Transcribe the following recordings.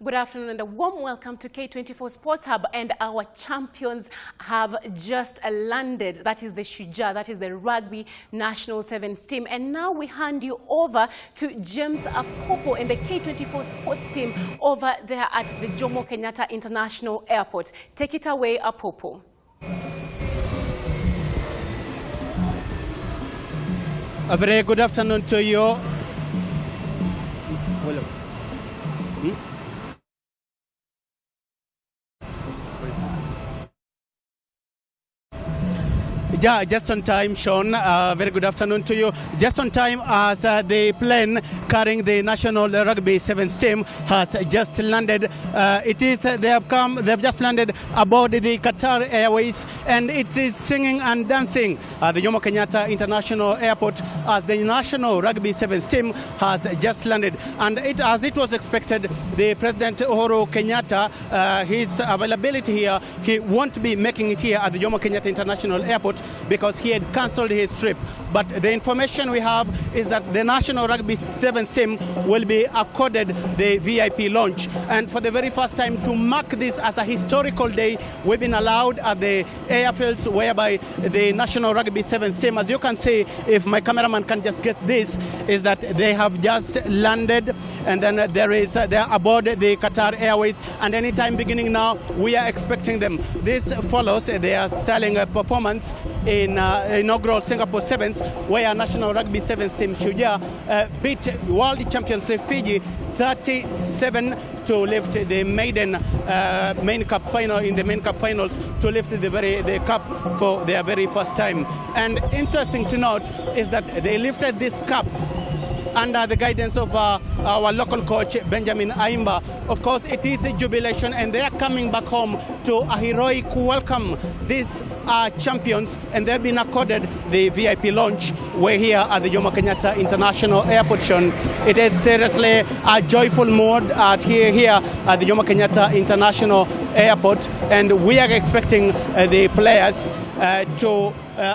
Good afternoon and a warm welcome to K24 Sports Hub, and our champions have just landed. That is the Shujaa, that is the Rugby National Sevens team. And now we hand you over to James Apopo and the K24 Sports team over there at the Jomo Kenyatta International Airport. Take it away, Apopo. A very good afternoon to you. Yeah, just on time, Sean. Very good afternoon to you. Just on time as the plane carrying the National Rugby Sevens team has just landed. They've just landed aboard the Qatar Airways, and it is singing and dancing at the Jomo Kenyatta International Airport as the National Rugby Sevens team has just landed. And as it was expected, the President Uhuru Kenyatta, his availability here, he won't be making it here at the Jomo Kenyatta International Airport because he had cancelled his trip. But the information we have is that the National Rugby Sevens team will be accorded the VIP launch. And for the very first time, to mark this as a historical day, we've been allowed at the airfields whereby the National Rugby Sevens team, as you can see, if my cameraman can just get this, is that they have just landed, and then they're aboard the Qatar Airways, and anytime beginning now, we are expecting them. This follows their selling performance in inaugural Singapore Sevens, where National Rugby Sevens team Shujaa beat world champions Fiji 37 to lift the main cup final in the main cup finals, to lift the cup for their very first time. And interesting to note is that they lifted this cup under the guidance of our local coach, Benjamin Aimba. Of course, it is a jubilation, and they are coming back home to a heroic welcome. These are champions, and they've been accorded the VIP launch. We're here at the Jomo Kenyatta International Airport, Sean. It is seriously a joyful mood here at the Jomo Kenyatta International Airport, and we are expecting the players to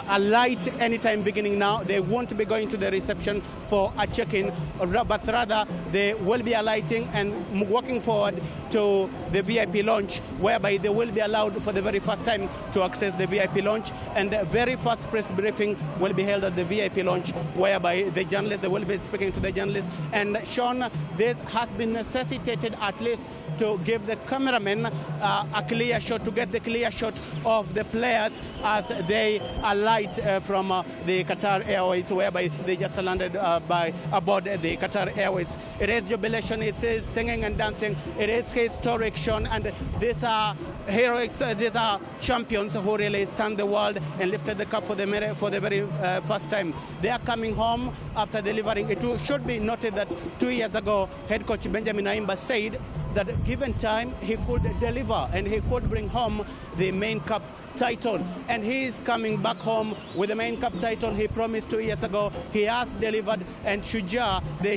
alight anytime beginning now. They won't be going to the reception for a check-in, but rather they will be alighting and walking forward to the VIP launch, whereby they will be allowed for the very first time to access the VIP launch, and the very first press briefing will be held at the VIP launch, whereby the journalists, they will be speaking to the journalists. And Sean, this has been necessitated at least to give the cameramen a clear shot, to get the clear shot of the players as they alight from the Qatar Airways, whereby they just landed aboard the Qatar Airways. It is jubilation, it is singing and dancing, it is historic, Sean, and these are heroics, these are champions who really stand the world and lifted the cup for the very first time. They are coming home after delivering. It should be noted that 2 years ago, head coach Benjamin Aimba said that given time, he could deliver and he could bring home the main cup title, and he is coming back home with the main cup title he promised 2 years ago. He has delivered, and Shujaa, the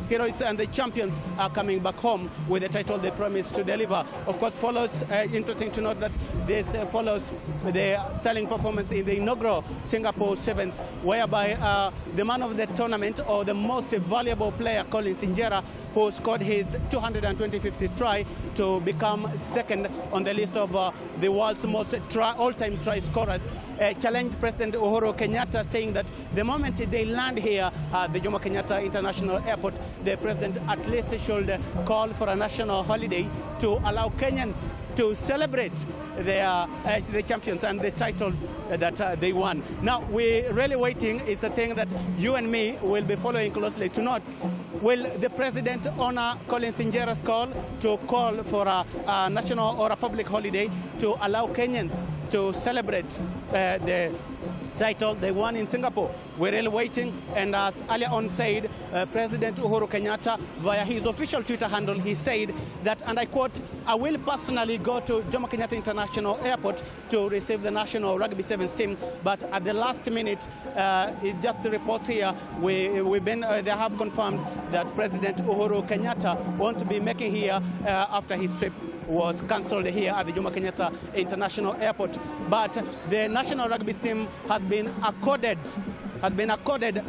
heroes and the champions, are coming back home with the title they promised to deliver. Of course, follows interesting to note that this follows the selling performance in the inaugural Singapore Sevens, whereby the man of the tournament, or the most valuable player, Colin Sinjera, who scored his 225th try to become second on the list of the world's most all-time try scorers, challenged President Uhuru Kenyatta, saying that the moment they land here at the Jomo Kenyatta International Airport, the president at least should call for a national holiday to allow Kenyans to celebrate the champions and the title that they won. Now, we're really waiting. It's a thing that you and me will be following closely to note. Will the president honor Colin Sinjera's call to call for a national or a public holiday to allow Kenyans to celebrate the title they won in Singapore? We're really waiting, and as earlier on said, President Uhuru Kenyatta, via his official Twitter handle, he said that, and I quote, "I will personally go to Jomo Kenyatta International Airport to receive the National Rugby Sevens team, but at the last minute, it just reports here, they have confirmed that President Uhuru Kenyatta won't be making here after his trip was cancelled here at the Jomo Kenyatta International Airport. But the National Rugby team has been accorded has been accorded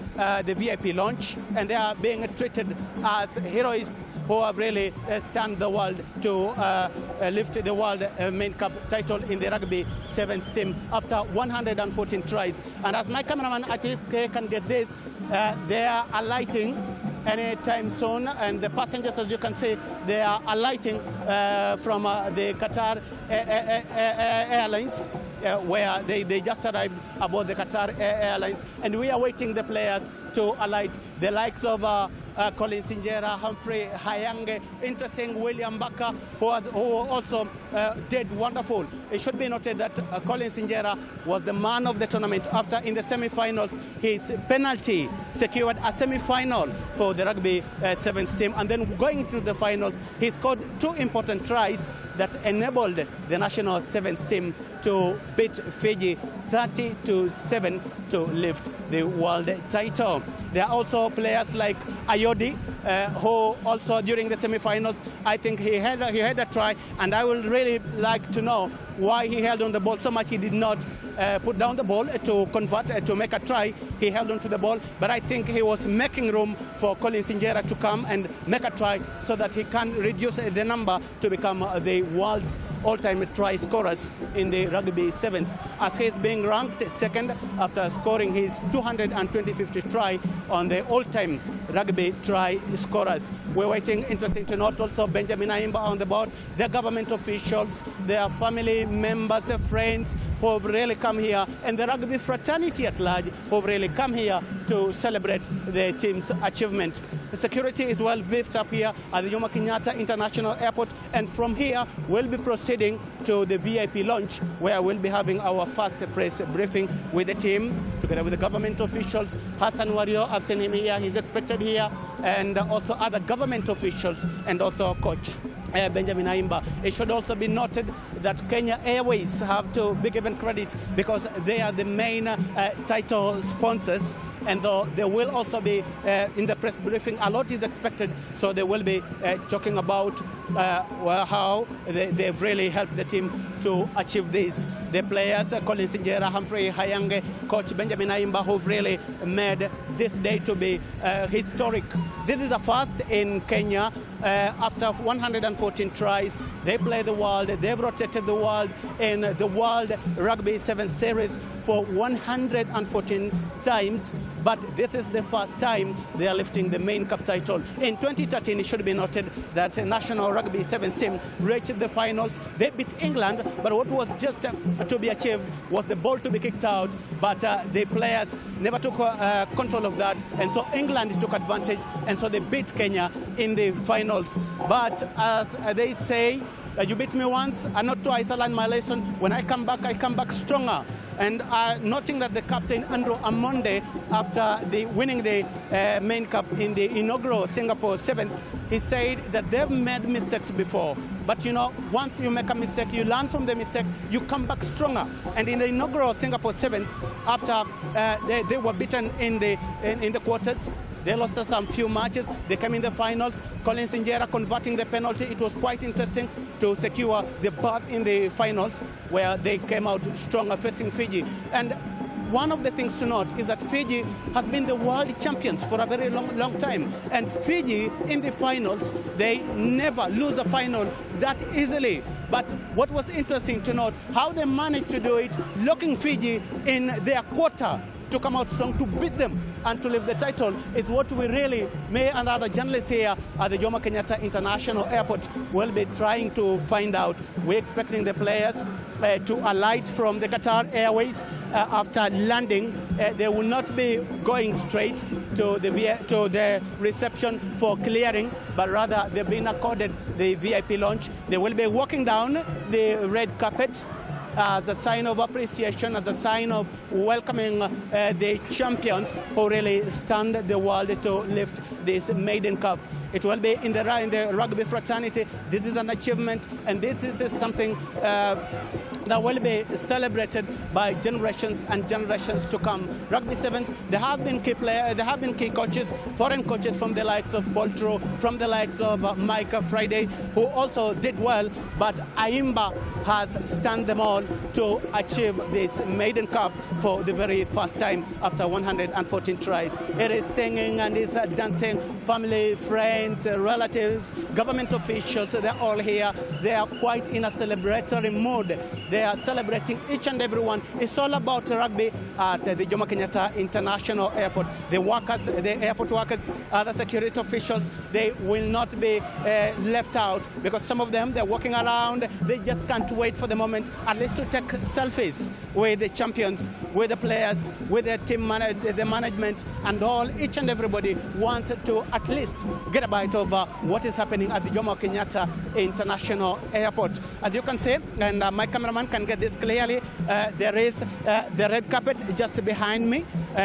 the VIP launch, and they are being treated as heroics who have really stand the world to lift the world main cup title in the rugby sevens team after 114 tries. And as my cameraman artist can get this, they are alighting anytime soon, and the passengers, as you can see, they are alighting from the Qatar Airlines, where they just arrived aboard the Qatar Airlines, and we are waiting the players to alight. The likes of Colin Sinjera, Humphrey Hayange, interesting William Baka, who also did wonderful. It should be noted that Colin Sinjera was the man of the tournament after in the semi-finals his penalty secured a semi-final for the rugby sevens team, and then going into the finals he scored 2 important tries that enabled the national sevens team to beat Fiji 30-7 to lift the world title. There are also players like Ayodi, who also during the semi-finals, I think he had a try, and I would really like to know why he held on the ball so much. He did not put down the ball to convert, to make a try. He held on to the ball, but I think he was making room for Colin Sinjera to come and make a try so that he can reduce the number to become the world's all-time try scorers in the rugby sevens, as he is being ranked second after scoring his 225th try on the all-time rugby try scorers. We're waiting, interesting to note, also Benjamin Aimba on the board, their government officials, their family members, friends who have really come here, and the rugby fraternity at large who have really come here to celebrate the team's achievement. The security is well beefed up here at the Jomo Kenyatta International Airport, and from here we'll be proceeding to the VIP lounge, where we'll be having our first press briefing with the team, together with the government officials. Hassan Wario, I've seen him here, he's expected here, and also other government officials, and also coach Benjamin Aimba. It should also be noted that Kenya Airways have to be given credit because they are the main title sponsors, and though they will also be in the press briefing, a lot is expected, so they will be talking about how they've really helped the team to achieve this. The players, Colin Sinjera, Humphrey Hayange, coach Benjamin Aimba, who've really made this day to be historic. This is a first in Kenya. After 114 tries, they play the world. They've rotated the world in the World Rugby Sevens Series for 114 times, but this is the first time they are lifting the main cup title. In 2013, it should be noted that the National Rugby Sevens team reached the finals. They beat England, but what was just to be achieved was the ball to be kicked out, but the players never took control of that, and so England took advantage, and so they beat Kenya in the finals. But as they say, you beat me once and not twice. I learned my lesson. When I come back stronger. And noting that the captain, Andrew Amonde, after winning the main cup in the inaugural Singapore Sevens, he said that they've made mistakes before. But you know, once you make a mistake, you learn from the mistake, you come back stronger. And in the inaugural Singapore Sevens, after they were beaten in the quarters, they lost some few matches. They came in the finals. Colin Sinjera converting the penalty. It was quite interesting to secure the berth in the finals, where they came out stronger facing Fiji. And one of the things to note is that Fiji has been the world champions for a very long time. And Fiji in the finals, they never lose a final that easily. But what was interesting to note, how they managed to do it, locking Fiji in their quarter to come out strong, to beat them and to lift the title, is what we really, me and other journalists here at the Jomo Kenyatta International Airport will be trying to find out. We're expecting the players to alight from the Qatar Airways after landing. They will not be going straight to the reception for clearing, but rather they've been accorded the VIP lounge. They will be walking down the red carpet as a sign of appreciation, as a sign of welcoming the champions who really stand the world to lift this maiden cup. It will be in the rugby fraternity. This is an achievement, and this is something that will be celebrated by generations and generations to come. Rugby sevens, there have been key players, there have been key coaches, foreign coaches from the likes of Boltro, from the likes of Micah Friday, who also did well, but Aimba has stunned them all to achieve this maiden cup for the very first time after 114 tries. It is singing and it's dancing, family, friends, relatives, government officials, they're all here. They are quite in a celebratory mood. They are celebrating each and every one. It's all about rugby at the Jomo Kenyatta International Airport. The workers, the airport workers, the security officials, they will not be left out, because some of them, they're walking around. They just can't wait for the moment, at least to take selfies with the champions, with the players, with the team, the management, and all. Each and everybody wants to at least get a bite of what is happening at the Jomo Kenyatta International Airport. As you can see, and my cameraman can get this clearly, there is the red carpet just behind me,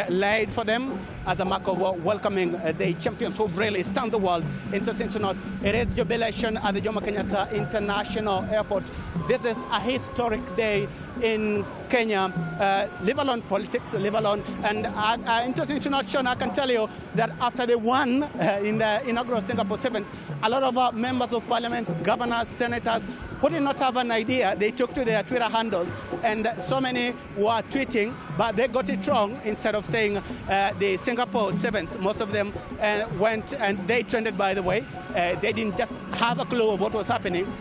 laid for them as a mark of welcoming the champions who've really stunned the world. Interesting to note, it is jubilation at the Jomo Kenyatta International Airport. This is a historic day in Kenya, live alone politics, live alone. And interesting to note, Sean, I can tell you that after they won in the inaugural Singapore Sevens, a lot of members of parliament, governors, senators, who did not have an idea, they took to their Twitter handles, and so many were tweeting, but they got it wrong. Instead of saying the Singapore Sevens, most of them went, and they trended, by the way. They didn't just have a clue of what was happening.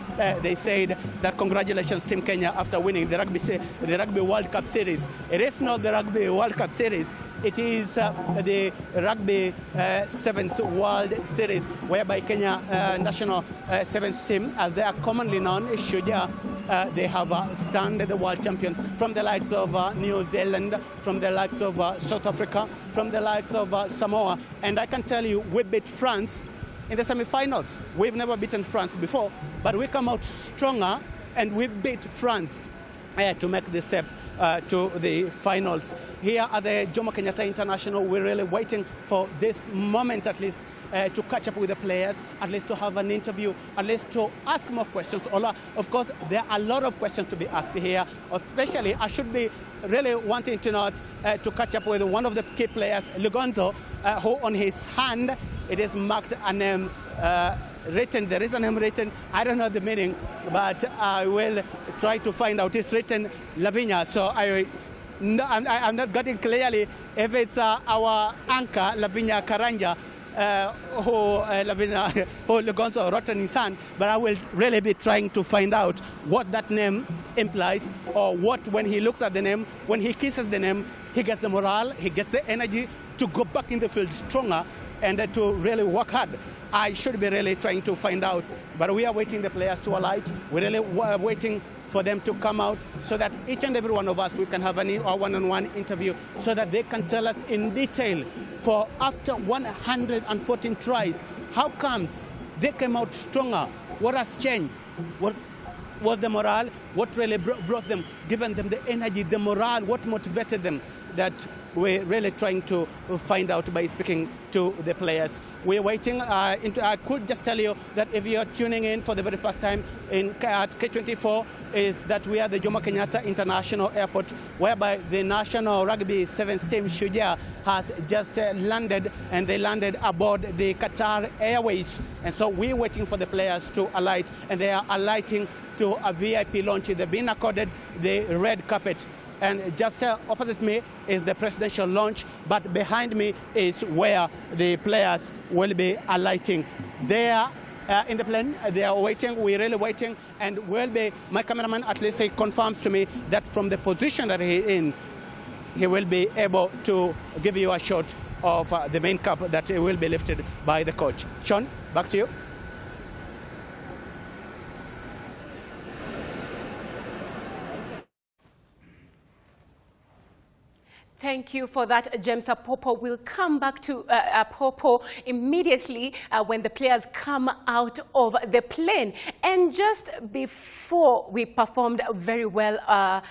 They said that congratulations, Team Kenya, after winning the Rugby World Cup Series. It is not the Rugby World Cup Series. It is the Rugby Sevens World Series, whereby Kenya national sevens team, as they are commonly known, Shujaa, they have stunned the world champions from the likes of New Zealand, from the likes of South Africa, from the likes of Samoa. And I can tell you, we beat France in the semi-finals. We've never beaten France before, but we come out stronger, and we beat France to make the step to the finals. Here at the Jomo Kenyatta International, we're really waiting for this moment, at least, to catch up with the players, at least to have an interview, at least to ask more questions. Of course, there are a lot of questions to be asked here, especially I should be really wanting to know to catch up with one of the key players, Lugonzo, who on his hand, it is marked a name written. There is a name written. I don't know the meaning, but I will try to find out. It's written Lavinia, so I'm not getting clearly if it's our anchor, Lavinia Karanja, who Lugonzo wrote in his hand, but I will really be trying to find out what that name implies, or what, when he looks at the name, when he kisses the name, he gets the morale, he gets the energy to go back in the field stronger and to really work hard. I should be really trying to find out, but we are waiting the players to alight. We're really waiting for them to come out, so that each and every one of us, we can have a one-on-one interview, so that they can tell us in detail, for after 114 tries, how comes they came out stronger? What has changed? What was the morale? What really brought them, given them the energy, the morale, what motivated them? That we're really trying to find out by speaking to the players. We're waiting. I could just tell you that if you're tuning in for the very first time at K24, is that we are at the Jomo Kenyatta International Airport, whereby the National Rugby Sevens team, Shujaa, has just landed, and they landed aboard the Qatar Airways. And so we're waiting for the players to alight, and they are alighting to a VIP launch. They've been accorded the red carpet. And just opposite me is the presidential launch, but behind me is where the players will be alighting. They are in the plane, they are waiting, we're really waiting, and will be, my cameraman at least he confirms to me that from the position that he's in, he will be able to give you a shot of the main cup that will be lifted by the coach. Sean, back to you. Thank you for that, James Apopo. We'll come back to Apopo immediately when the players come out of the plane. And just before we performed very well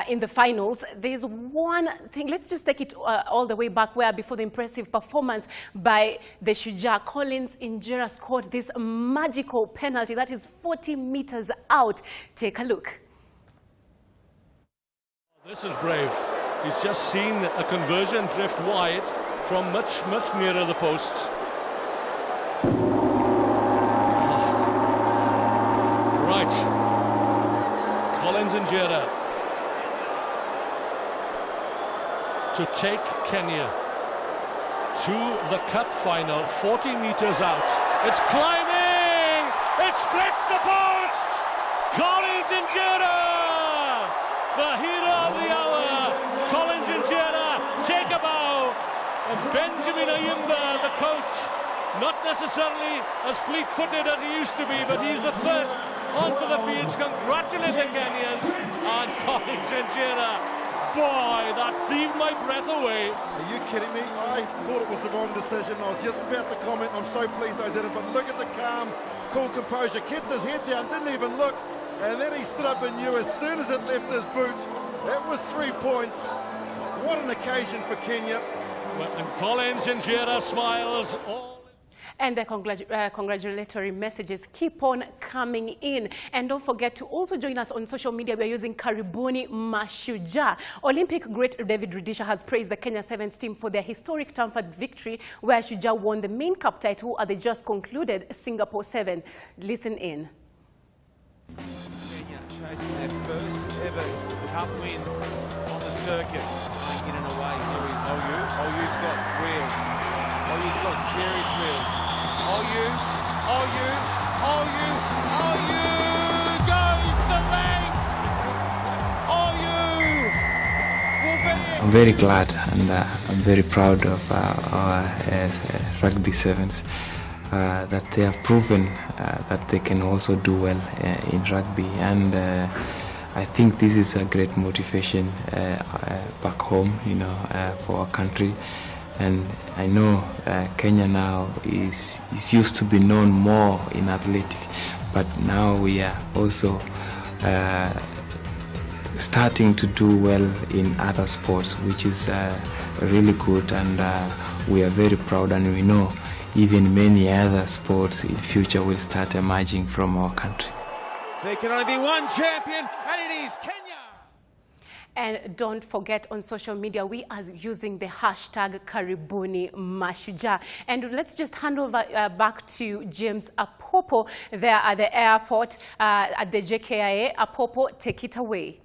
in the finals, there's one thing. Let's just take it all the way back, where before the impressive performance by the Shujaa, Collins Injera scored this magical penalty that is 40 meters out. Take a look. This is brave. He's just seen a conversion drift wide from much nearer the posts. Right. Collins and Jera to take Kenya to the cup final, 40 meters out. It's climbing! It splits the post! Collins and Jera! The hero of the hour! Collins and Jera take a bow! And Benjamin Ayimba, the coach, not necessarily as fleet-footed as he used to be, but he's the first onto the field to congratulate the Kenyans. And Collins and Jera, boy, that thieved my breath away. Are you kidding me? I thought it was the wrong decision. I was just about to comment. I'm so pleased I didn't. But look at the calm, cool composure. Kept his head down, didn't even look. And then he stood up and knew as soon as it left his boot, that was 3 points. What an occasion for Kenya. And Collins and Jera smiles. And the congratulatory messages keep on coming in. And don't forget to also join us on social media. We are using Karibuni Mashujaa. Olympic great David Rudisha has praised the Kenya Sevens team for their historic Tamford victory, where Shujaa won the main cup title at the just concluded Singapore 7. Listen in. Kenya chasing their first ever cup win on the circuit. In and away, here is OU. OU's got wheels. OU's got serious wheels. OU goes the length. OU. I'm very glad and I'm very proud of our rugby sevens. That they have proven that they can also do well in rugby, and I think this is a great motivation back home, for our country. And I know Kenya now is used to be known more in athletics, but now we are also starting to do well in other sports, which is really good, and we are very proud, and we know even many other sports in future will start emerging from our country. There can only be one champion, and it is Kenya. And don't forget, on social media, we are using the hashtag Karibuni Mashujaa. And let's just hand over back to James Apopo there at the airport at the JKIA. Apopo, take it away.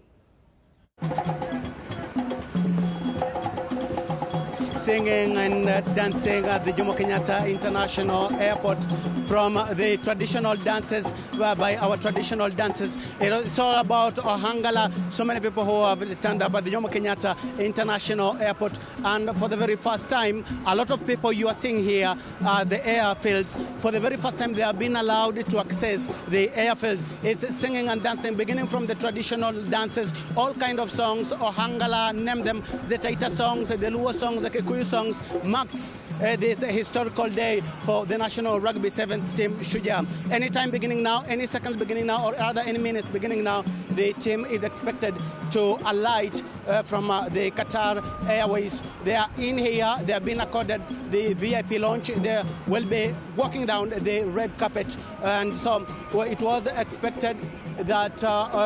Singing and dancing at the Jomo Kenyatta International Airport from the traditional dances by our traditional dancers. It's all about Ohangala. So many people who have turned up at the Jomo Kenyatta International Airport, and for the very first time, a lot of people you are seeing here at the airfields, for the very first time they have been allowed to access the airfield. It's singing and dancing, beginning from the traditional dances, all kind of songs, Ohangala, name them, the Taita songs, the Luo songs, the Kikuyu songs, marks this historical day for the national rugby sevens team, Shujaa. Anytime beginning now, any seconds beginning now, or rather any minutes beginning now, the team is expected to alight from the Qatar Airways. They are in here, they have been accorded the VIP launch, they will be walking down the red carpet, and so it was expected that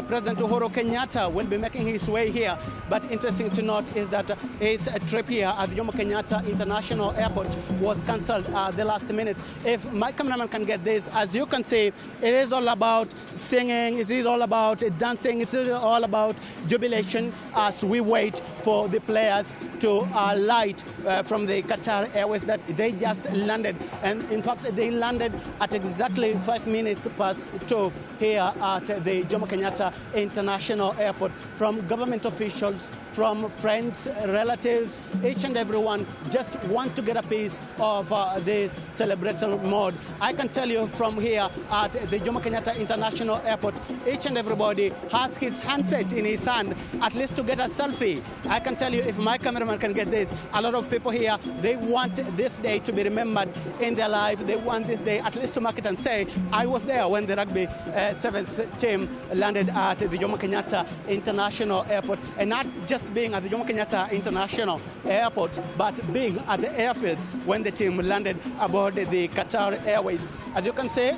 President Uhuru Kenyatta will be making his way here. But interesting to note is that his trip here at the Jomo Kenyatta International Airport was cancelled at the last minute. If my cameraman can get this, as you can see, it is all about singing, it is all about dancing, it is all about jubilation as we wait for the players to alight from the Qatar Airways that they just landed. And in fact, they landed at exactly 5 minutes past 2 here at the Jomo Kenyatta International Airport. From government officials, from friends, relatives, each and everyone just want to get a piece of this celebratory mode. I can tell you from here at the Jomo Kenyatta International Airport, each and everybody has his handset in his hand, at least to get a selfie. I can tell you, if my cameraman can get this, a lot of people here, they want this day to be remembered in their life. They want this day at least to mark it and say, I was there when the rugby sevens team landed at the Jomo Kenyatta International Airport. And not just being at the Jomo Kenyatta International Airport, but being at the airfields when the team landed aboard the Qatar Airways. As you can see,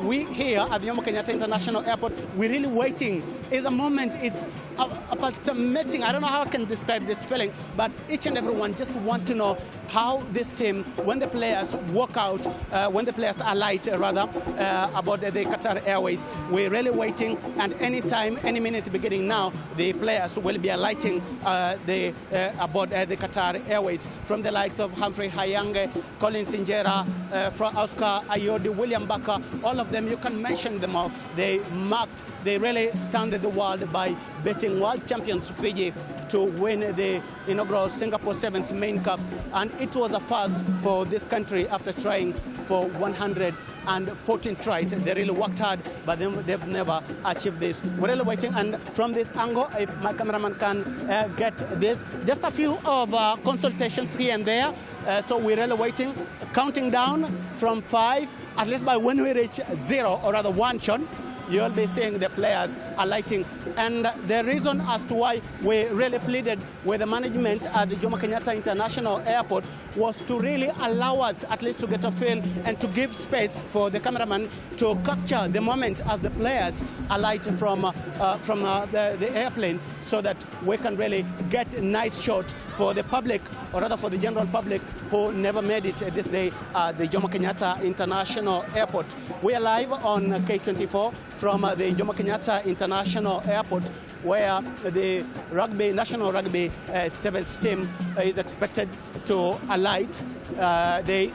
we here at the Jomo Kenyatta International Airport, we're really waiting. It's a moment, it's a meeting. I don't know how I can describe this feeling, but each and everyone just want to know how this team, when the players walk out, when the players alight rather, about the Qatar Airways, we're really waiting, and anytime, any minute beginning now, the players will be alighting aboard the Qatar Airways, from the likes of Humphrey Hayange, Colin Sinjera, from Oscar Ayodi, William Baka, all of them, you can mention them all. They really stunned the world by beating world champions Fiji to win the inaugural Singapore Sevens main cup, and it was a first for this country after trying for 114 tries. They really worked hard, but they've never achieved this. We're really waiting, and from this angle, if my cameraman can get this, just a few of consultations here and there. So we're really waiting, counting down from 5, at least by when we reach 0, or rather 1 shot, you'll be seeing the players alighting. And the reason as to why we really pleaded with the management at the Jomo Kenyatta International Airport was to really allow us at least to get a feel and to give space for the cameraman to capture the moment as the players alight from the airplane, so that we can really get a nice shot for the public, or rather for the general public who never made it this day at the Jomo Kenyatta International Airport. We are live on K24 from the Jomo Kenyatta International Airport, where the National Rugby Sevens team is expected to alight. They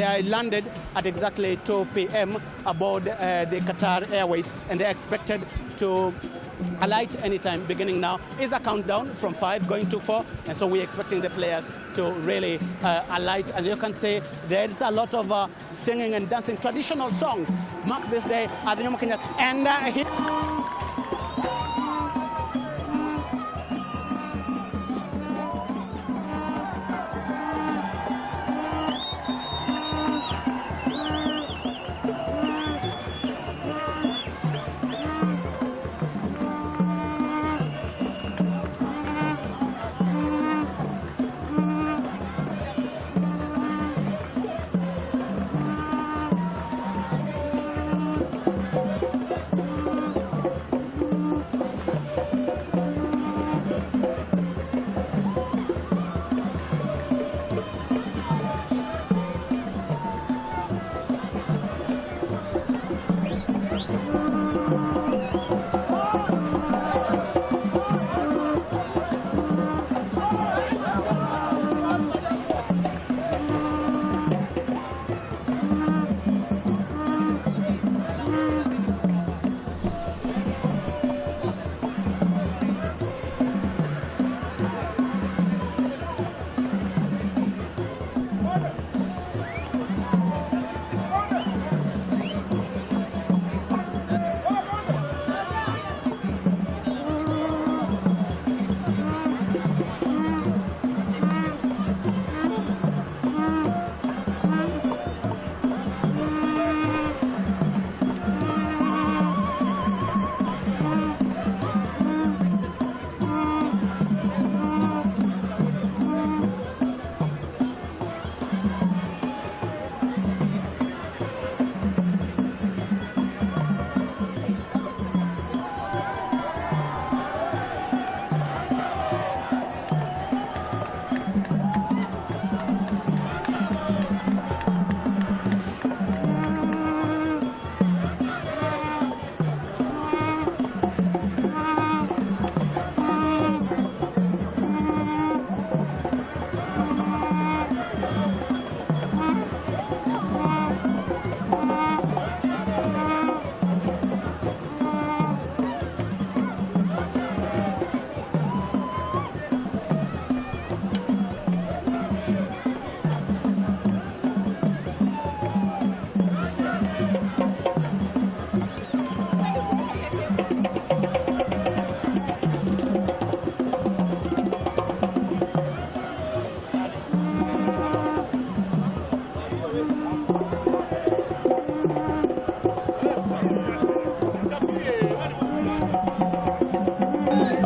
are landed at exactly 2 p.m. aboard the Qatar Airways, and they're expected to alight anytime. Beginning now is a countdown from 5 going to 4, and so we're expecting the players to really alight. As you can see, there's a lot of singing and dancing. Traditional songs mark this day at the Jomo Kenyatta, and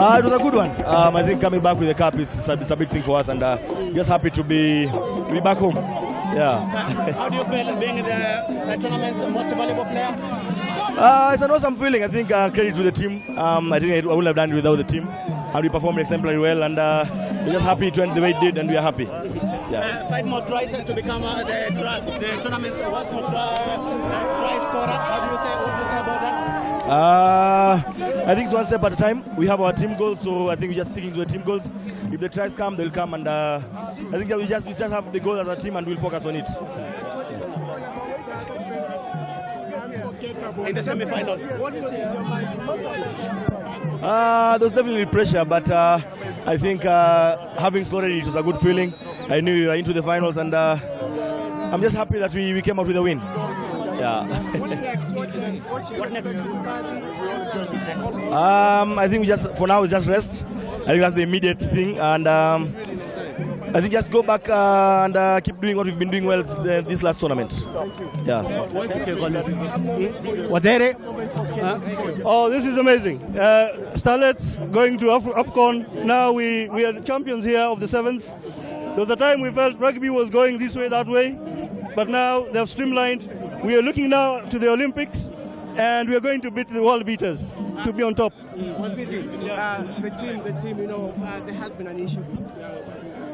It was a good one. I think coming back with the cup is a big thing for us, and just happy to be back home. Yeah. How do you feel being the tournament's most valuable player? It's an awesome feeling. I think credit to the team. I think I wouldn't have done it without the team. And we performed exemplary well, and we're just happy to end the way it did, and we are happy. Yeah. 5 more tries to become the tournament's worst try scorer. What do you say about that? I think it's one step at a time. We have our team goals, so I think we're just sticking to the team goals. If the tries come, they'll come, and I think we just have the goal as a team, and we'll focus on it. In the semi-finals, what was your mind? There was definitely pressure, but I think having slaughtered it was a good feeling. I knew we were into the finals, and I'm just happy that we came out with a win. Yeah. What next? I think for now, it's just rest. I think that's the immediate thing, and I think just go back and keep doing what we've been doing well this last tournament. Yeah. Thank you, Wazere. Oh, this is amazing. Starlets going to AFCON. Now we are the champions here of the sevens. There was a time we felt rugby was going this way, that way, but now they have streamlined. We are looking now to the Olympics, and we are going to beat the world beaters to be on top. The team, you know, there has been an issue with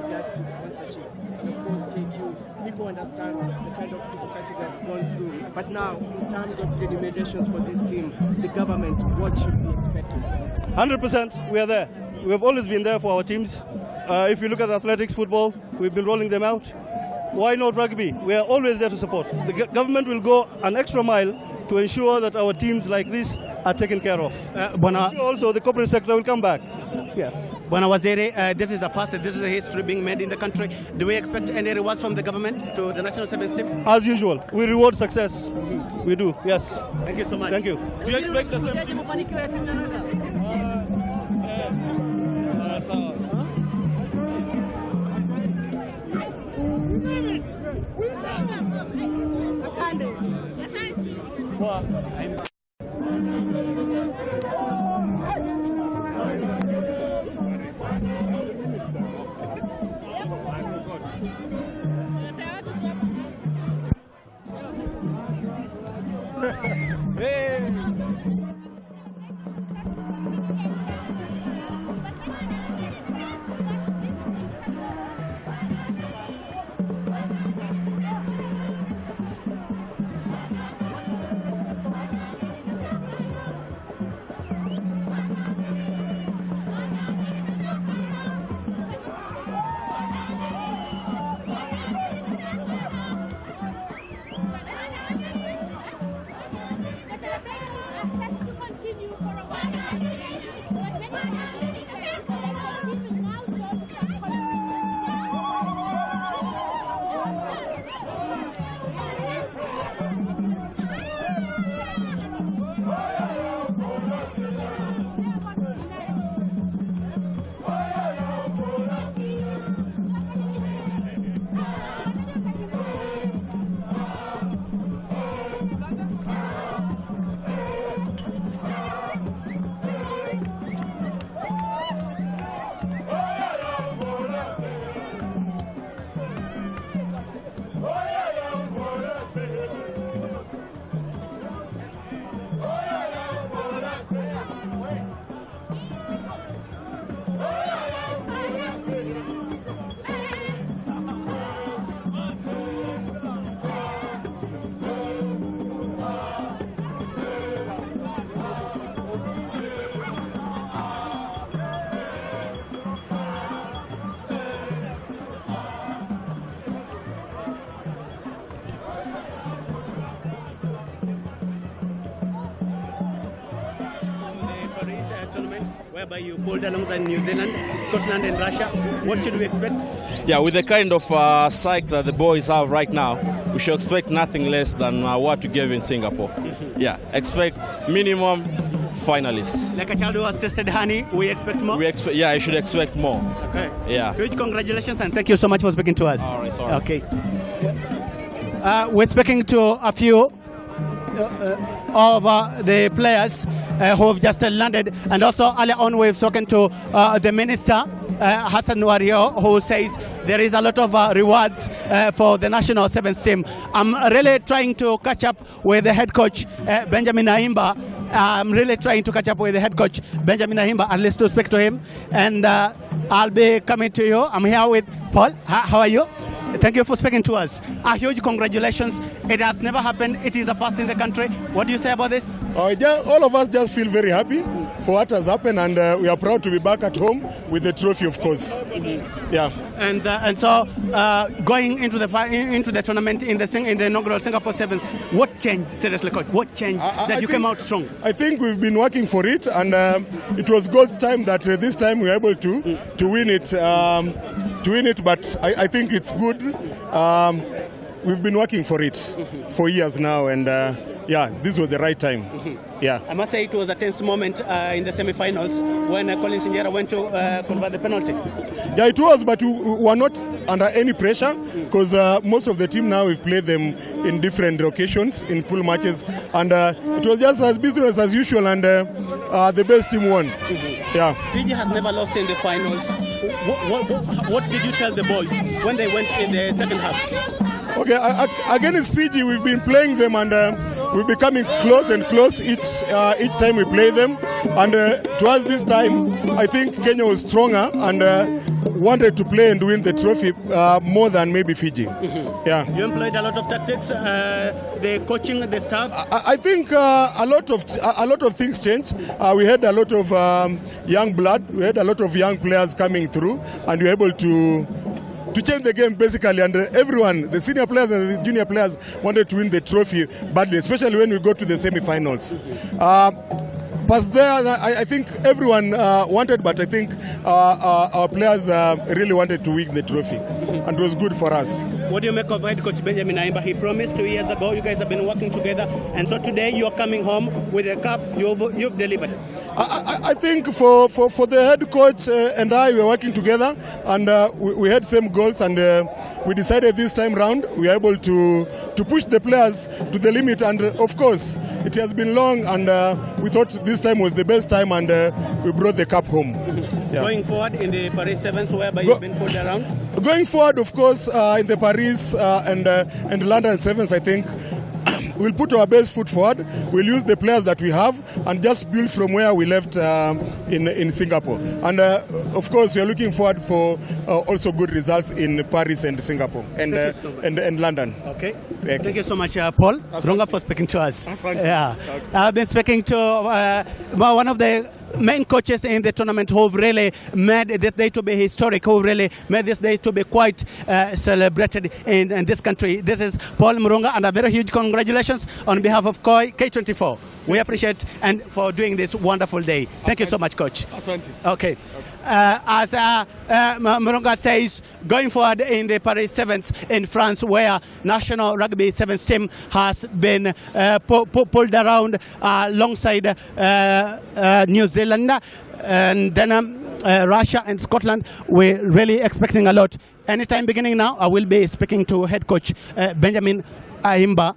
regards to sponsorship. And of course, KQ, people understand the kind of difficulty they've gone through. But now, in terms of remunerations for this team, the government, what should be expected? 100%, we are there. We have always been there for our teams. If you look at athletics, football, we've been rolling them out. Why not rugby? We are always there to support. The government will go an extra mile to ensure that our teams like this are taken care of. Also, the corporate sector will come back. Yeah. Bwana Waziri, this is a first, this is a history being made in the country. Do we expect any rewards from the government to the national sevens team? As usual, we reward success. We do, yes. Thank you so much. Thank you. Do you expect the same? Whereby you pulled alongside New Zealand, Scotland and Russia. What should we expect? Yeah, with the kind of psyche that the boys have right now, we should expect nothing less than what we gave in Singapore. Yeah, expect minimum finalists. Like a child who has tasted honey, we expect more? Yeah, you should expect more. Okay. Yeah. Huge congratulations and thank you so much for speaking to us. All right, sorry. Okay. We're speaking to a few of the players who have just landed, and also earlier on we've spoken to the minister Hassan Wario, who says there is a lot of rewards for the national 7th team. I'm really trying to catch up with the head coach, Benjamin Ahimba. I'm really trying to catch up with the head coach, Benjamin Ahimba, at least to speak to him. And I'll be coming to you. I'm here with Paul. How are you? Thank you for speaking to us. A huge congratulations. It has never happened. It is a first in the country. What do you say about this? All of us just feel very happy for what has happened, and we are proud to be back at home with the trophy, of course. Yeah. And so going into the tournament in the inaugural Singapore Sevens, what changed? Seriously, coach, what changed that you came out strong? I think we've been working for it, and it was God's time that this time we were able to win it. But I think it's good. We've been working for it for years now, and yeah, this was the right time. Yeah. I must say it was a tense moment in the semi-finals when Colin Sinjera went to convert the penalty. Yeah, it was, but we were not under any pressure because most of the team now we've played them in different occasions in pool matches, and it was just as business as usual, and the best team won. Yeah. Fiji has never lost in the finals. What did you tell the boys when they went in the second half? Okay, against Fiji, we've been playing them, and we're becoming close and close each time we play them. And to us this time, I think Kenya was stronger and wanted to play and win the trophy more than maybe Fiji. Yeah. You employed a lot of tactics, the coaching, the staff. I think a lot of things changed. We had a lot of young blood. We had a lot of young players coming through, and we were able to change the game basically, and everyone, the senior players and the junior players, wanted to win the trophy badly, especially when we go to the semi-finals. But there, I think everyone wanted, but I think our players really wanted to win the trophy, and it was good for us. What do you make of head coach Benjamin Ahimba? He promised 2 years ago, you guys have been working together, and so today you are coming home with a cup. You've delivered. I think for the head coach and I, we were working together, and we had same goals, and we decided this time round we are able to push the players to the limit, and of course it has been long, and we thought this time was the best time, and we brought the cup home. Yeah. Going forward in the Paris Sevens, whereby you've been pulled around? Going forward, of course, in the Paris and London Sevens, I think we'll put our best foot forward. We'll use the players that we have and just build from where we left in Singapore. And of course, we are looking forward for also good results in Paris and Singapore and London. Okay. Thank you so much, Paul Runga, for speaking to us. Yeah. I've been speaking to one of the main coaches in the tournament who've really made this day to be historic, who really made this day to be quite celebrated in this country. This is Paul Murunga, and a very huge congratulations on behalf of K24. We appreciate and for doing this wonderful day. Thank you so much, Coach. Okay. As Murunga says, going forward in the Paris Sevens in France, where national rugby sevens team has been pulled around alongside New Zealand and then Russia and Scotland, we're really expecting a lot. Anytime beginning now, I will be speaking to head coach Benjamin Ahimba.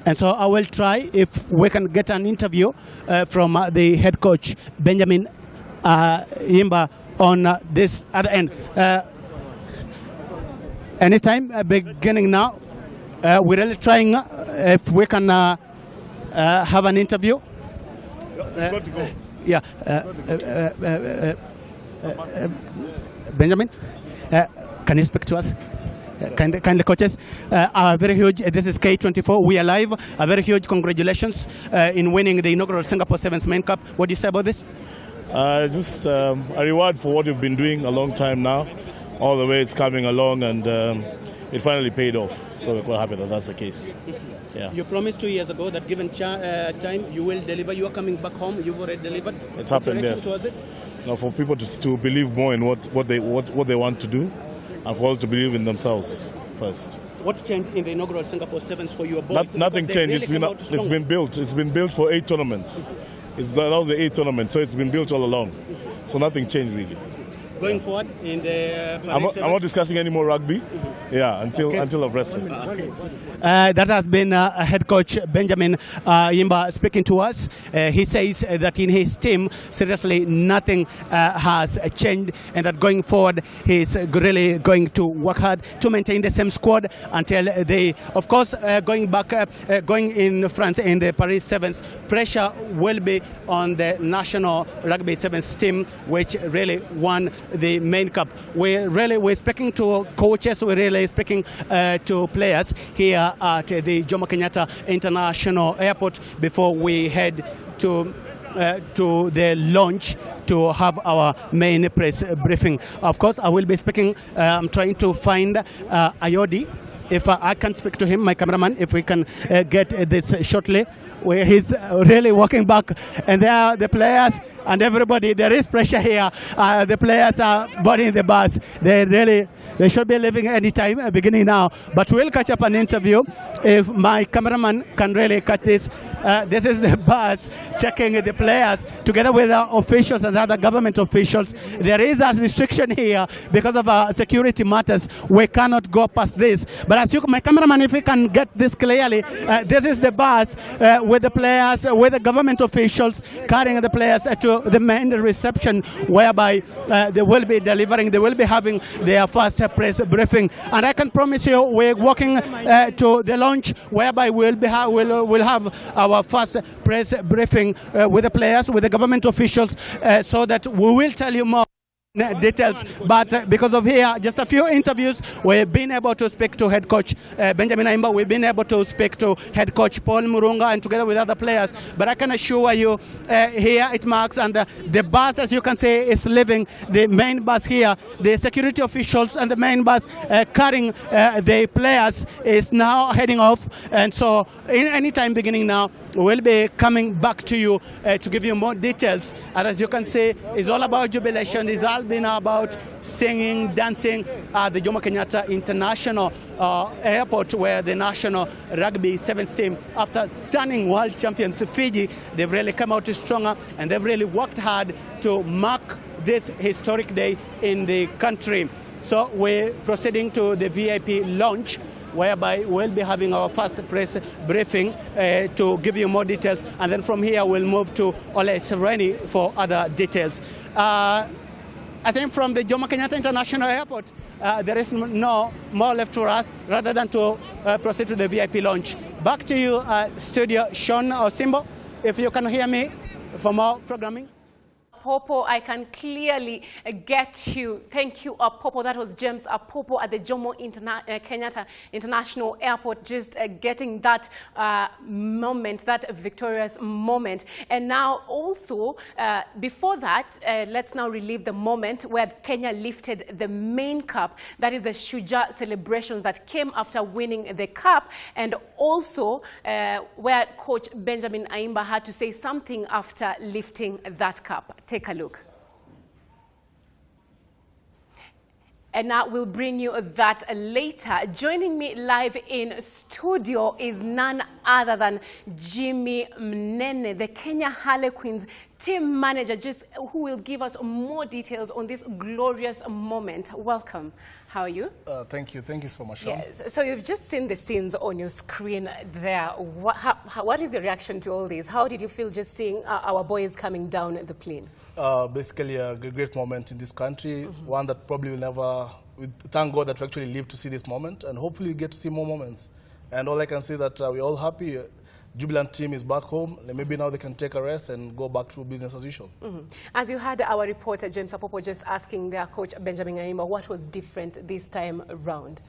And so I will try if we can get an interview from the head coach, Benjamin Ahimba, on this other end. Anytime beginning now, we're really trying if we can have an interview. Yeah. Benjamin, can you speak to us? Kindly coaches, very huge. This is K24. We are live. A very huge congratulations in winning the inaugural Singapore Sevens Main Cup. What do you say about this? Just a reward for what you've been doing a long time now. All the way it's coming along, and it finally paid off. So we're quite happy that that's the case. Yeah. You promised 2 years ago that given time you will deliver. You are coming back home. You've already delivered. It's happened, yes. Now for people to believe more in what they want to do, and for all to believe in themselves first. What changed in the inaugural Singapore Sevens for your boys? Nothing changed. Really it's been built. It's been built for 8 tournaments. That was the 8th tournament, so it's been built all along. So nothing changed really. going forward in the... I'm not discussing any more rugby. Yeah, until I've rested. That has been head coach Benjamin Ayimba speaking to us. He says that in his team, seriously, nothing has changed, and that going forward, he's really going to work hard to maintain the same squad until they, of course, going in France in the Paris Sevens, pressure will be on the national rugby sevens team, which really won the main cup. We're speaking to coaches, we're really speaking to players here at the Jomo Kenyatta International Airport before we head to the launch to have our main press briefing. Of course, I will be speaking. I'm trying to find Ayodi. If I can speak to him, my cameraman, if we can get this shortly, where he's really walking back, and there are the players and everybody. There is pressure here. The players are boarding the bus. They should be leaving any time, beginning now. But we'll catch up an interview if my cameraman can really catch this. This is the bus checking the players together with our officials and other government officials. There is a restriction here because of security matters. We cannot go past this. But as my cameraman, if we can get this clearly, this is the bus with the players, with the government officials carrying the players to the main reception, whereby they will be delivering, they will be having their first press briefing. And I can promise you, we're walking to the launch, whereby we'll have our first press briefing with the players, with the government officials, so that we will tell you more details. But because of here, just a few interviews, we've been able to speak to head coach Benjamin Ayimba, we've been able to speak to head coach Paul Murunga, and together with other players. But I can assure you, here it marks, and the bus, as you can see, is leaving the main bus here. The security officials and the main bus carrying the players is now heading off, and so in any time beginning now, we'll be coming back to you to give you more details. And as you can see, it's all about jubilation. It's all been about singing, dancing at the Jomo Kenyatta International Airport, where the national rugby sevens team, after stunning world champions Fiji, they've really come out stronger, and they've really worked hard to mark this historic day in the country. So we're proceeding to the VIP launch, whereby we'll be having our first press briefing to give you more details, and then from here we'll move to Ole Sereni for other details. I think from the Jomo Kenyatta International Airport, there is no more left for us rather than to proceed to the VIP launch. Back to you, Studio Sean or Simbo, if you can hear me for more programming. Apopo, I can clearly get you. Thank you, Apopo. That was James Apopo at the Jomo Kenyatta International Airport, just getting that moment, that victorious moment. And now also, before that, let's now relive the moment where Kenya lifted the main cup. That is the Shujaa celebrations that came after winning the cup, and also where Coach Benjamin Ayimba had to say something after lifting that cup. Take a look. And now we'll bring you that later. Joining me live in studio is none other than Jimmy Mnene, the Kenya Harlequins team manager, who will give us more details on this glorious moment. Welcome. How are you? Thank you so much, Sean. Yes. So you've just seen the scenes on your screen there. What is your reaction to all this? How did you feel just seeing our boys coming down the plane? Basically a great moment in this country, one that probably will never, thank God that we actually live to see this moment, and hopefully we get to see more moments. And all I can say is that we're all happy. Jubilant team is back home. Maybe now they can take a rest and go back to business as usual. As you had our reporter, James Apopo, just asking their coach, Benjamin Ayimba, what was different this time around?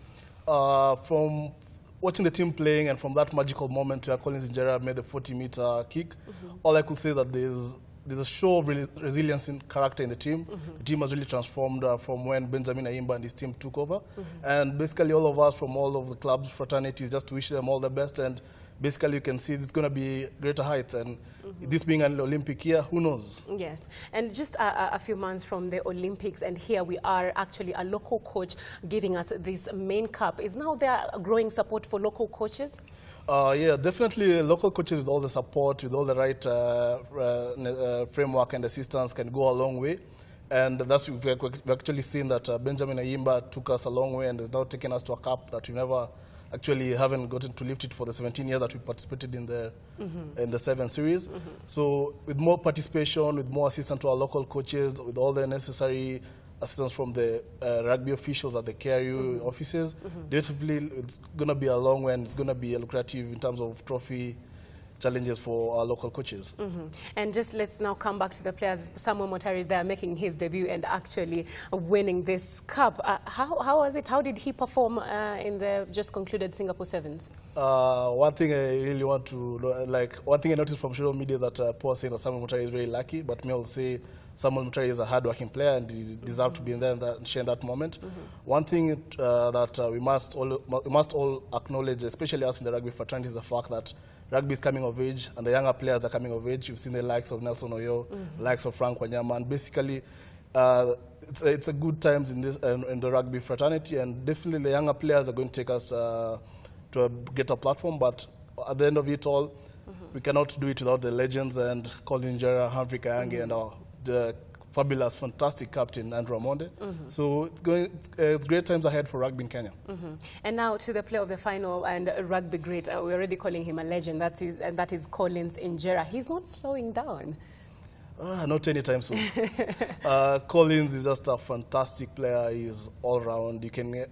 From watching the team playing and from that magical moment where Collins Injera made the 40-meter kick, all I could say is that there's a show of resilience in character in the team. The team has really transformed from when Benjamin Ayimba and his team took over. And basically all of us from all of the clubs, fraternities, just to wish them all the best. And basically you can see it's going to be greater heights, and this being an Olympic year, who knows? Yes, and just a few months from the Olympics, and here we are, actually a local coach giving us this main cup. Is now there a growing support for local coaches? Yeah, definitely local coaches with all the support, with all the right framework and assistance can go a long way. And that's we've actually seen that Benjamin Ayimba took us a long way and has now taken us to a cup that we never actually haven't gotten to lift it for the 17 years that we participated in the 7 series. So with more participation, with more assistance to our local coaches, with all the necessary assistance from the rugby officials at the KRU offices, definitely it's going to be a long way and it's going to be lucrative in terms of trophy challenges for our local coaches. And just let's now come back to the players. Samuel Motari there making his debut and actually winning this cup. How was it? How did he perform in the just concluded Singapore Sevens? One thing I really want to one thing I noticed from social media is that Paul saying that Samuel Motari is very lucky, but me will say Samuel Motari is a hard-working player and he deserves to be in there and share that moment. One thing that we must all acknowledge, especially us in the rugby fraternity, is the fact that rugby is coming of age and the younger players are coming of age. You've seen the likes of Nelson Oyo, the likes of Frank Wanyama, and basically it's a good times in the rugby fraternity, and definitely the younger players are going to take us to a greater platform. But at the end of it all, we cannot do it without the legends and Colin Injera, Humphrey Kayange, and the fabulous, fantastic captain Andrew Amonde. So it's great times ahead for rugby in Kenya. And now to the player of the final and rugby great. We're already calling him a legend. That is Collins Injera. He's not slowing down. Not anytime soon. Collins is just a fantastic player. He's all round.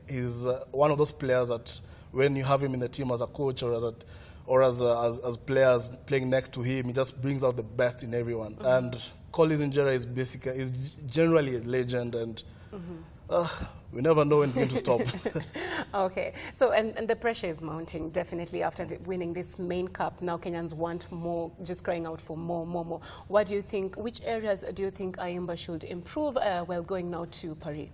He's one of those players that when you have him in the team as a coach or as players playing next to him, he just brings out the best in everyone. And Collins Injera is generally a legend, and we never know when it's going to stop. Okay, so and the pressure is mounting definitely after winning this main cup. Now Kenyans want more, just crying out for more. What do you think? Which areas do you think Ayimba should improve while going now to Paris?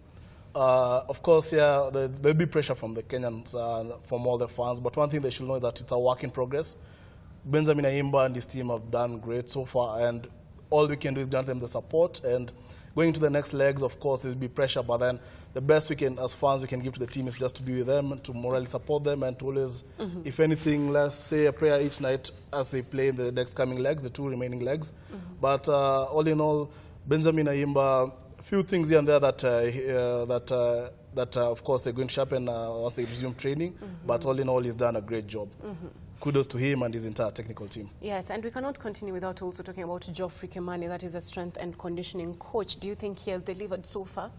Of course, yeah, there'll be pressure from the Kenyans, from all the fans. But one thing they should know is that it's a work in progress. Benjamin Ayimba and his team have done great so far, and all we can do is grant them the support. And going to the next legs, of course, there'll be pressure. But then the best we can, as fans, we can give to the team is just to be with them, to morally support them, and to always, if anything, let's say a prayer each night as they play in the next coming legs, the 2 remaining legs. But all in all, Benjamin Ayimba, a few things here and there that of course they're going to sharpen once they resume training. But all in all, he's done a great job. Kudos to him and his entire technical team. Yes, and we cannot continue without also talking about Geoffrey Kimani, that is a strength and conditioning coach. Do you think he has delivered so far?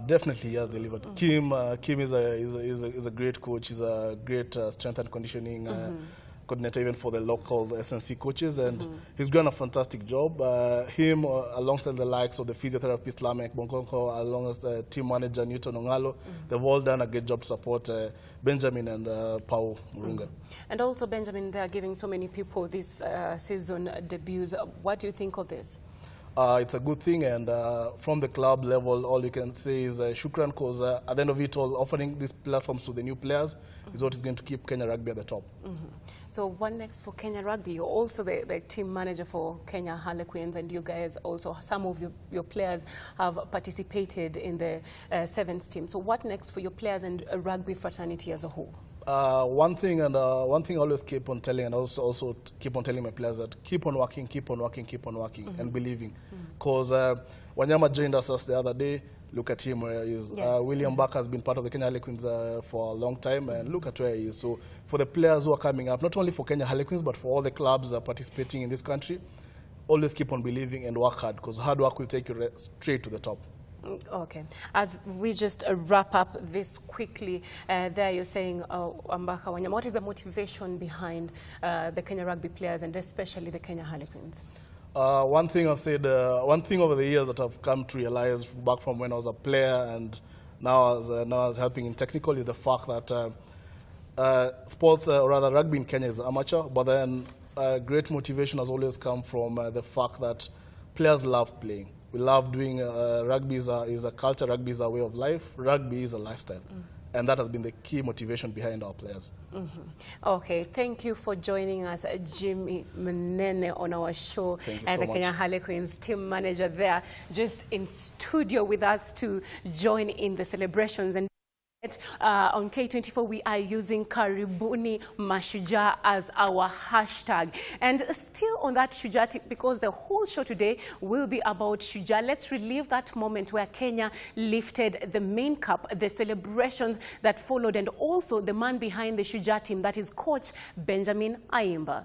Definitely he has delivered. Kim is a great coach. He's a great strength and conditioning coordinator even for the local SNC coaches, and he's done a fantastic job. Him, alongside the likes of the physiotherapist Lamek Bonkonko, along with the team manager Newton Ongalo, they've all done a great job to support Benjamin and Pau Murunga. And also, Benjamin, they are giving so many people this season debuts. What do you think of this? It's a good thing, and from the club level, all you can say is shukran, because at the end of it all, offering these platforms to the new players is what is going to keep Kenya Rugby at the top. So what next for Kenya Rugby? You're also the team manager for Kenya Harlequins, and you guys also, some of your players have participated in the sevens team. So what next for your players and rugby fraternity as a whole? One thing I always keep on telling, and also keep on telling my players, that keep on working, and believing. Because Wanyama joined us the other day. Look at him where he is. William Barker has been part of the Kenya Harlequins for a long time, and look at where he is. So for the players who are coming up, not only for Kenya Harlequins, but for all the clubs participating in this country, always keep on believing and work hard, because hard work will take you straight to the top. Okay. As we just wrap up this quickly, there you're saying, Ambaka Wanyama, what is the motivation behind the Kenya Rugby players and especially the Kenya Harlequins? One thing I've said, one thing over the years that I've come to realize back from when I was a player and now as helping in technical is the fact that sports, or rather rugby in Kenya is amateur, but then great motivation has always come from the fact that players love playing. We love doing, rugby is a culture, rugby is a way of life, rugby is a lifestyle. And that has been the key motivation behind our players. Okay, thank you for joining us, Jimmy Mnene, on our show. Thank you so the much. Kenya Harlequins team manager there, just in studio with us to join in the celebrations. And On K24, we are using Karibuni Mashujaa as our hashtag. And still on that Shujaa tip, because the whole show today will be about Shujaa, let's relive that moment where Kenya lifted the main cup, the celebrations that followed, and also the man behind the Shujaa team, that is Coach Benjamin Ayimba.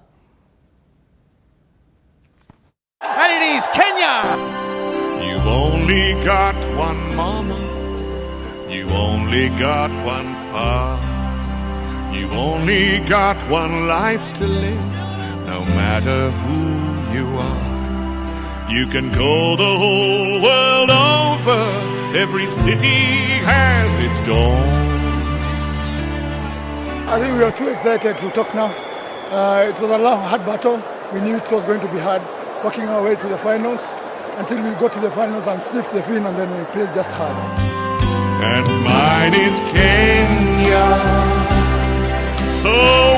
And it is Kenya! You've only got one mama. You only got one pa. You've only got one life to live, no matter who you are. You can go the whole world over. Every city has its dawn. I think we are too excited to talk now. It was a long, hard battle. We knew it was going to be hard, working our way to the finals until we got to the finals and sniffed the fin, and then we played just hard. And mine is Kenya, so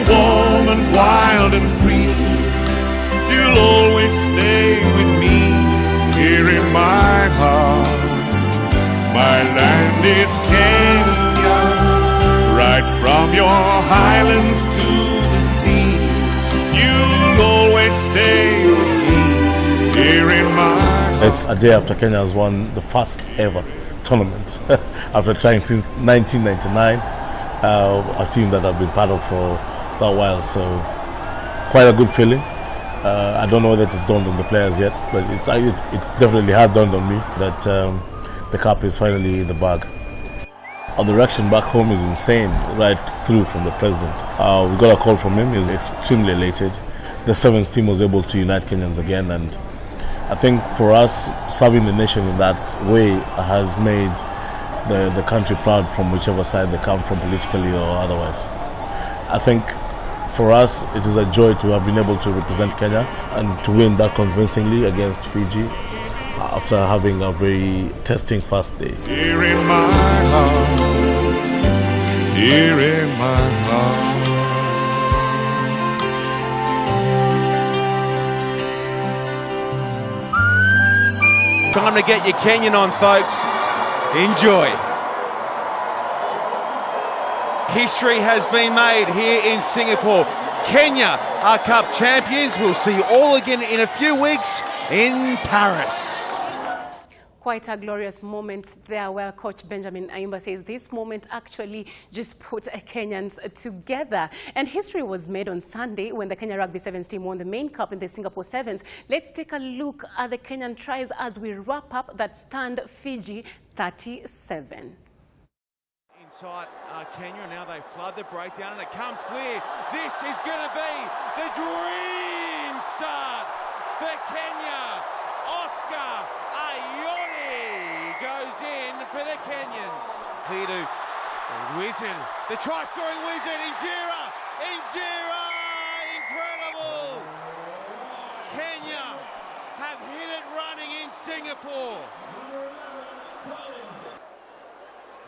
warm and wild and free. You'll always stay with me here in my heart. My land is Kenya, right from your highlands to the sea. You'll always stay with me here in my heart. It's a day after Kenya has won the first ever tournament after trying since 1999, a team that I've been part of for a while, so quite a good feeling. I don't know whether it's dawned on the players yet, but it's definitely had dawned on me that the cup is finally in the bag. The reaction back home is insane, right through from the president. We got a call from him. He's extremely elated. The sevens team was able to unite Kenyans again, and I think for us, serving the nation in that way has made the country proud from whichever side they come from, politically or otherwise. I think for us, it is a joy to have been able to represent Kenya and to win that convincingly against Fiji after having a very testing first day. Here in my heart, here in my heart. Time to get your Kenyan on, folks. Enjoy. History has been made here in Singapore. Kenya are cup champions. We'll see you all again in a few weeks in Paris. Quite a glorious moment there where Coach Benjamin Ayimba says this moment actually just put Kenyans together. And history was made on Sunday when the Kenya Rugby Sevens team won the main cup in the Singapore Sevens. Let's take a look at the Kenyan tries as we wrap up that stand Fiji 37. Inside Kenya, now they flood the breakdown and it comes clear. This is going to be the dream start for Kenya. Oscar Ayoni goes in for the Kenyans. Clear to Wizard, the try-scoring Wizard, Injera, incredible! Kenya have hit it running in Singapore.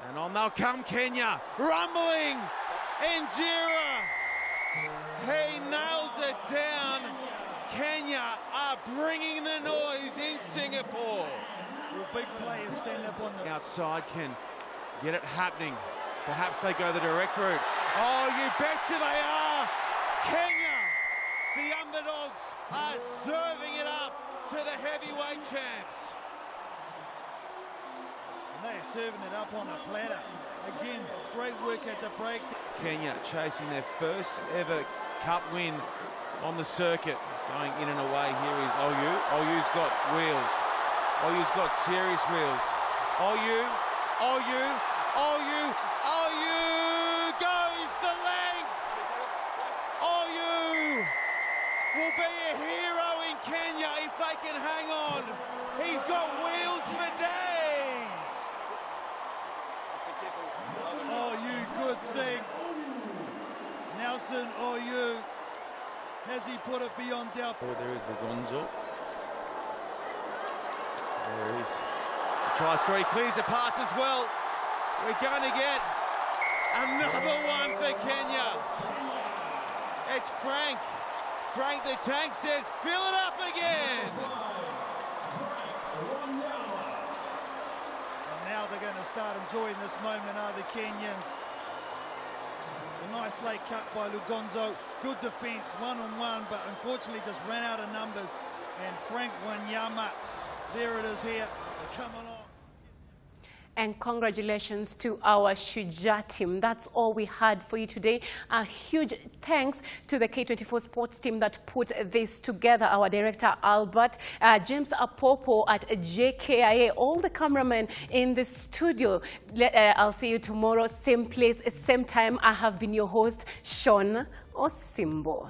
And on they'll come Kenya, rumbling, Injera, he nails it down. Kenya are bringing the noise in Singapore. Will big players stand up on the outside can get it happening. Perhaps they go the direct route. Oh, you betcha they are. Kenya, the underdogs, are serving it up to the heavyweight champs. And they're serving it up on a platter. Again, great work at the break. Kenya chasing their first ever cup win on the circuit. Going in and away here is OU. OU's got wheels. OU's got serious wheels. OU goes the length. OU will be a hero in Kenya if they can hang on. He's got wheels for days. OU, good thing. Nelson, OU. Has he put it beyond doubt? Oh, there is the Gonzo. There is the try score. He clears the pass as well. We're going to get another one for Kenya. It's Frank. Frank the Tank says, fill it up again. And now they're going to start enjoying this moment, are the Kenyans. A nice late cut by Lugonzo. Good defence, one-on-one, but unfortunately just ran out of numbers. And Frank Wanyama, there it is here, coming on. And congratulations to our Shujaa team. That's all we had for you today. A huge thanks to the K24 sports team that put this together. Our director, Albert, James Apopo at JKIA, all the cameramen in the studio. I'll see you tomorrow, same place, same time. I have been your host, Sean Osimbo.